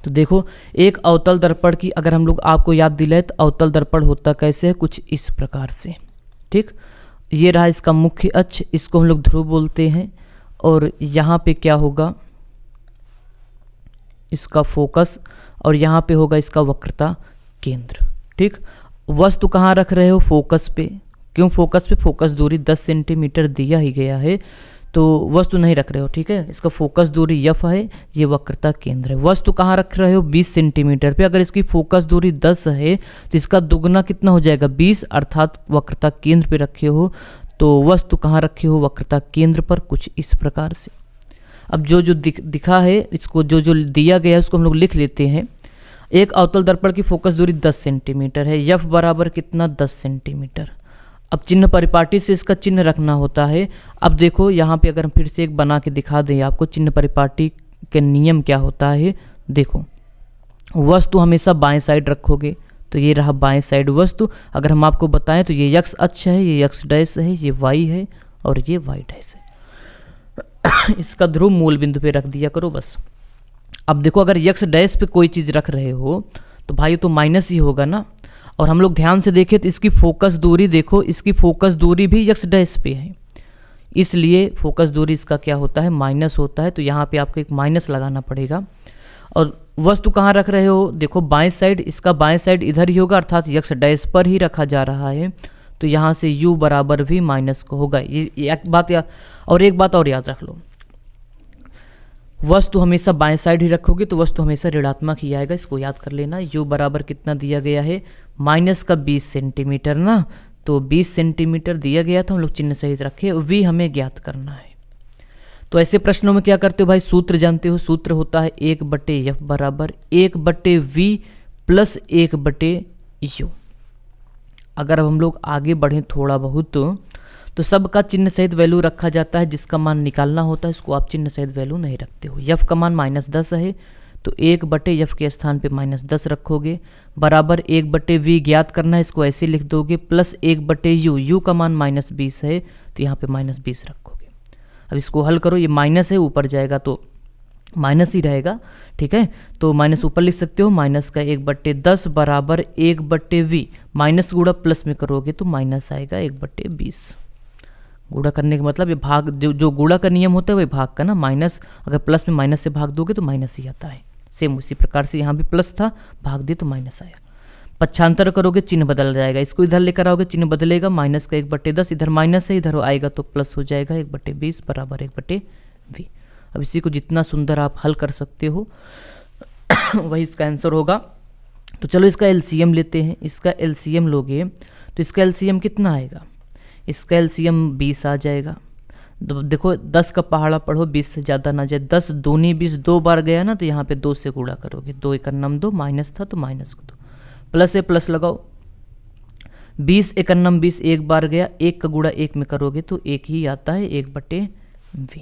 तो देखो एक अवतल दर्पण की अगर हम लोग आपको याद दिलाए तो अवतल दर्पण होता कैसे है, कुछ इस प्रकार से। ठीक, ये रहा इसका मुख्य अक्ष, इसको हम लोग ध्रुव बोलते हैं। और यहाँ पे क्या होगा, इसका फोकस, और यहाँ पे होगा इसका वक्रता केंद्र। ठीक, वस्तु कहाँ रख रहे हो, फोकस पे। क्यों फोकस पे, फोकस दूरी 10 सेंटीमीटर दिया ही गया है, तो वस्तु नहीं रख रहे हो। ठीक है, इसका फोकस दूरी यफ है, ये वक्रता केंद्र है। वस्तु कहाँ रख रहे हो, 20 सेंटीमीटर पे। अगर इसकी फोकस दूरी 10 है तो इसका दुगना कितना हो जाएगा, 20, अर्थात वक्रता केंद्र पे रखे हो। तो वस्तु कहाँ रखे हो, वक्रता केंद्र पर, कुछ इस प्रकार से। अब जो जो दिखा है, इसको जो जो दिया गया है उसको हम लोग लिख लेते हैं। एक अवतल दर्पण की फोकस दूरी 10 सेंटीमीटर है, यफ बराबर कितना, 10 सेंटीमीटर। अब चिन्ह परिपाटी से इसका चिन्ह रखना होता है। अब देखो यहाँ पे अगर हम फिर से एक बना के दिखा दें आपको, चिन्ह परिपाटी के नियम क्या होता है। देखो, वस्तु हमेशा बाएं साइड रखोगे, तो ये रहा बाएं साइड वस्तु। अगर हम आपको बताएं तो ये यक्स अक्ष है, ये यक्स डैश है, ये वाई है और ये वाई डैश है। इसका ध्रुव मूल बिंदु पे रख दिया करो बस। अब देखो अगर यक्स डैश पे कोई चीज़ रख रहे हो तो भाई तो माइनस ही होगा ना। और हम लोग ध्यान से देखें तो इसकी फोकस दूरी देखो, इसकी फोकस दूरी भी यक्स डैश पे है, इसलिए फोकस दूरी इसका क्या होता है, माइनस होता है। तो यहाँ पे आपको एक माइनस लगाना पड़ेगा। और वस्तु कहाँ रख रहे हो, देखो बाएं साइड, इसका बाएं साइड इधर ही होगा, अर्थात यक्स डैश पर ही रखा जा रहा है। तो यहाँ से u बराबर भी माइनस को होगा। ये एक बात और एक बात और याद रख लो, वस्तु हमेशा बाएं साइड ही रखोगे तो वस्तु हमेशा ऋणात्मक ही आएगा, इसको याद कर लेना। u बराबर कितना दिया गया है, माइनस का 20 सेंटीमीटर ना, तो 20 सेंटीमीटर दिया गया था, हम लोग चिन्ह सहित रखे। v हमें ज्ञात करना है। तो ऐसे प्रश्नों में क्या करते हो भाई, सूत्र जानते हो, सूत्र होता है 1/f बराबर 1/v प्लस 1/u। अगर अब हम लोग आगे बढ़ें थोड़ा बहुत तो सबका चिन्ह सहित वैल्यू रखा जाता है, जिसका मान निकालना होता है उसको आप चिन्ह सहित वैल्यू नहीं रखते हो। यफ का मान -10 है तो 1/f के स्थान पे -10 रखोगे, बराबर 1/v ज्ञात करना है, इसको ऐसे लिख दोगे, प्लस 1/u, u का मान -20 है तो यहाँ पे -20 रखोगे। अब इसको हल करो, ये माइनस है ऊपर जाएगा तो माइनस ही रहेगा। ठीक है, तो माइनस ऊपर लिख सकते हो, माइनस का 1/10 बराबर 1/v, माइनस गुणा प्लस में करोगे तो माइनस आएगा 1/20। गुणा करने का मतलब ये भाग, जो गुणा का नियम होता है वही भाग का ना, माइनस अगर प्लस में माइनस से भाग दोगे तो माइनस ही आता है। सेम उसी प्रकार से यहाँ भी प्लस था, भाग दिए तो माइनस आया। पक्षांतर करोगे चिन्ह बदल जाएगा, इसको इधर लेकर आओगे चिन्ह बदलेगा, माइनस का 1/10, इधर माइनस है इधर आएगा तो प्लस हो जाएगा 1/20 बराबर 1/v। अब इसी को जितना सुंदर आप हल कर सकते हो वही इसका आंसर होगा। तो चलो इसका एलसीएम लेते हैं। इसका एलसीएम लोगे तो इसका एलसीएम कितना आएगा, इसका एलसीएम 20 आ जाएगा। देखो 10 का पहाड़ा पढ़ो, 20 से ज़्यादा ना जाए। 10 दूनी 20 दो बार गया ना, तो यहाँ पे 2 से गुणा करोगे, 2 1 9 2, माइनस था तो माइनस को 2, प्लस है प्लस लगाओ, 20 1 9 20 एक बार गया, 1 का गुणा 1 में करोगे तो 1 ही आता है 1/v।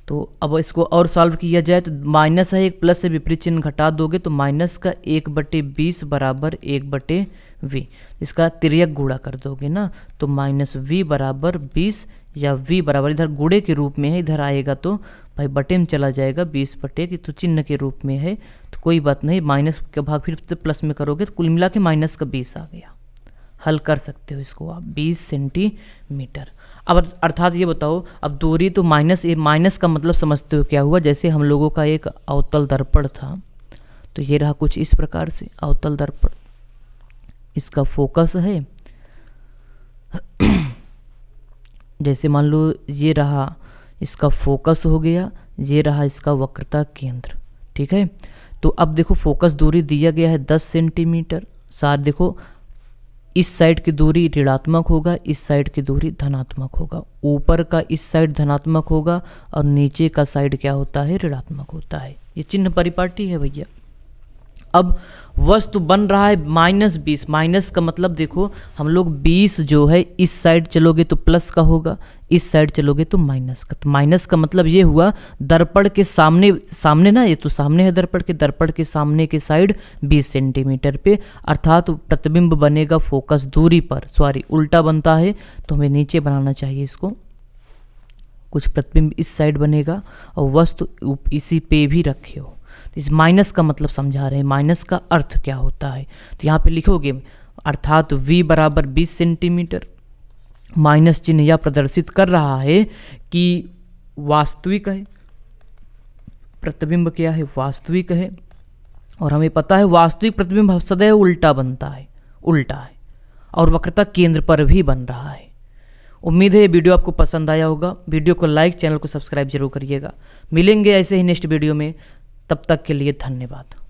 तो अब इसको और सॉल्व किया जाए तो माइनस है, एक प्लस से विपरीत चिन्ह घटा दोगे तो माइनस का 1/20 बराबर 1/v। इसका तिर्यक गुणा कर दोगे ना तो -v बराबर 20, या v बराबर इधर गुणे के रूप में है, इधर आएगा तो भाई बटे में चला जाएगा 20 बटे की, तो चिन्ह के रूप में है तो कोई बात नहीं, माइनस का भाग फिर से प्लस में करोगे तो कुल मिला के माइनस का 20 आ गया। हल कर सकते हो इसको आप, 20 सेंटीमीटर। अब अर्थात ये बताओ, अब दूरी तो माइनस का मतलब समझते हो क्या हुआ, जैसे हम लोगों का एक अवतल दर्पण था, तो ये रहा कुछ इस प्रकार से अवतल दर्पण, इसका फोकस है जैसे मान लो ये रहा इसका फोकस हो गया, ये रहा इसका वक्रता केंद्र। ठीक है, तो अब देखो फोकस दूरी दिया गया है 10 सेंटीमीटर। सार देखो इस साइड की दूरी ऋणात्मक होगा, इस साइड की दूरी धनात्मक होगा, ऊपर का इस साइड धनात्मक होगा और नीचे का साइड क्या होता है, ऋणात्मक होता है। ये चिन्ह परिपाटी है भैया। अब वस्तु बन रहा है -20, माइनस का मतलब देखो हम लोग 20 जो है इस साइड चलोगे तो प्लस का होगा, इस साइड चलोगे तो माइनस का। तो माइनस का मतलब ये हुआ दर्पण के सामने ना, ये तो सामने है दर्पण के सामने के साइड 20 सेंटीमीटर पे, अर्थात प्रतिबिंब बनेगा फोकस दूरी पर, सॉरी उल्टा बनता है तो हमें नीचे बनाना चाहिए इसको, कुछ प्रतिबिंब इस साइड बनेगा और वस्तु इसी पे भी रखे हो। तो इस माइनस का मतलब समझा रहे हैं, माइनस का अर्थ क्या होता है। तो यहाँ पे लिखोगे अर्थात v बराबर 20 सेंटीमीटर, माइनस चिन्ह यह प्रदर्शित कर रहा है कि वास्तविक है, प्रतिबिंब क्या है, वास्तविक है। और हमें पता है वास्तविक प्रतिबिंब सदैव उल्टा बनता है, उल्टा है, और वक्रता केंद्र पर भी बन रहा है। उम्मीद है ये वीडियो आपको पसंद आया होगा। वीडियो को लाइक, चैनल को सब्सक्राइब जरूर करिएगा। मिलेंगे ऐसे ही नेक्स्ट वीडियो में, तब तक के लिए धन्यवाद।